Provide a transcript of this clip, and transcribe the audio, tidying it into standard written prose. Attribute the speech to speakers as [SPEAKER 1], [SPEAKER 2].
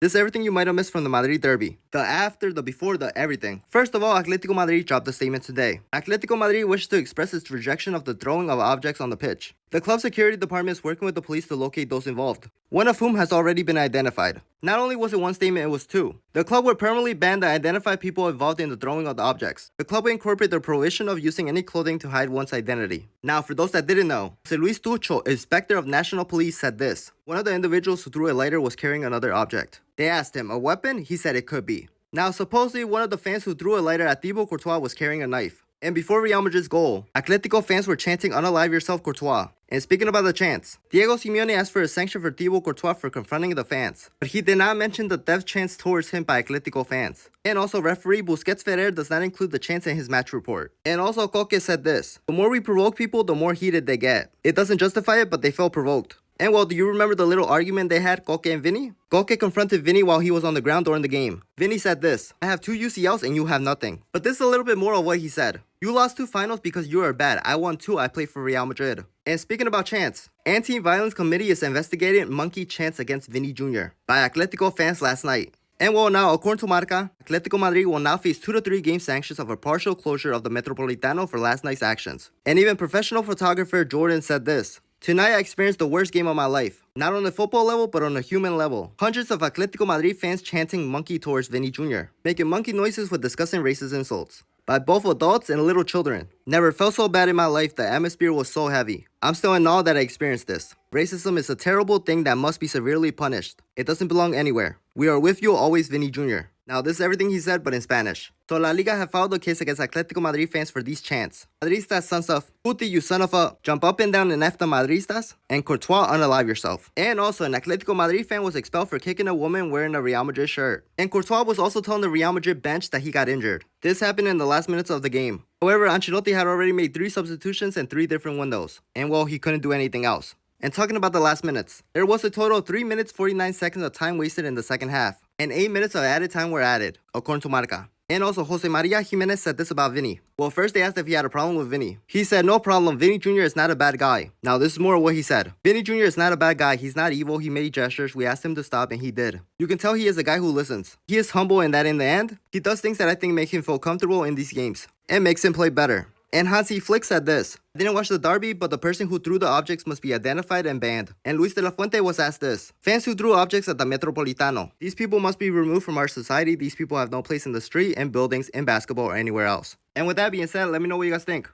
[SPEAKER 1] This is everything you might have missed from the Madrid Derby. The after, the before, the everything. First of all, Atletico Madrid dropped a statement today. Atletico Madrid wishes to express its rejection of the throwing of objects on the pitch. The club security department is working with the police to locate those involved, one of whom has already been identified. Not only was it one statement, it was two. The club would permanently ban the identified people involved in the throwing of the objects. The club would incorporate the prohibition of using any clothing to hide one's identity. Now, for those that didn't know, Jose Luis Tucho, inspector of National Police, said this. One of the individuals who threw a lighter was carrying another object. They asked him, a weapon? He said it could be. Now, supposedly, one of the fans who threw a lighter at Thibaut Courtois was carrying a knife. And before Real Madrid's goal, Atletico fans were chanting "Unalive yourself, Courtois." And speaking about the chants, Diego Simeone asked for a sanction for Thibaut Courtois for confronting the fans, but he did not mention the death chants towards him by Atletico fans. And also, referee Busquets Ferrer does not include the chants in his match report. And also, Koke said this: the more we provoke people, the more heated they get. It doesn't justify it, but they felt provoked. And well, do you remember the little argument they had, Koke and Vinny? Koke confronted Vinny while he was on the ground during the game. Vinny said this: I have 2 UCLs and you have nothing. But this is a little bit more of what he said. You lost 2 finals because you are bad. I won 2, I played for Real Madrid. And speaking about chants, Anti-Violence Committee is investigating monkey chants against Vinny Jr. by Atletico fans last night. And well, now, according to Marca, Atletico Madrid will now face 2 to 3 game sanctions of a partial closure of the Metropolitano for last night's actions. And even professional photographer Jordan said this: tonight I experienced the worst game of my life. Not on the football level, but on a human level. Hundreds of Atletico Madrid fans chanting monkey towards Vinny Jr., making monkey noises with disgusting racist insults by both adults and little children. Never felt so bad in my life. The atmosphere was so heavy. I'm still in awe that I experienced this. Racism is a terrible thing that must be severely punished. It doesn't belong anywhere. We are with you always, Vinny Jr. Now, this is everything he said, but in Spanish. So, La Liga have filed a case against Atletico Madrid fans for these chants. Madristas, sons of, puti, you son of a, jump up and down and F the Madristas, and Courtois, unalive yourself. And also, an Atletico Madrid fan was expelled for kicking a woman wearing a Real Madrid shirt. And Courtois was also telling the Real Madrid bench that he got injured. This happened in the last minutes of the game. However, Ancelotti had already made 3 substitutions in 3 different windows. And well, he couldn't do anything else. And talking about the last minutes, there was a total of 3 minutes 49 seconds of time wasted in the second half, and 8 minutes of added time were added, according to Marca. And also, Jose Maria Jimenez said this about Vinny. Well, first they asked if he had a problem with Vinny. He said, no problem, Vinny Jr. is not a bad guy. Now, this is more of what he said. Vinny Jr. is not a bad guy, he's not evil, he made gestures, we asked him to stop and he did. You can tell he is a guy who listens. He is humble in that in the end, he does things that I think make him feel comfortable in these games, and makes him play better. And Hansi Flick said this: I didn't watch the derby, but the person who threw the objects must be identified and banned. And Luis de la Fuente was asked this: fans who threw objects at the Metropolitano, these people must be removed from our society. These people have no place in the street, in buildings, in basketball, or anywhere else. And with that being said, let me know what you guys think.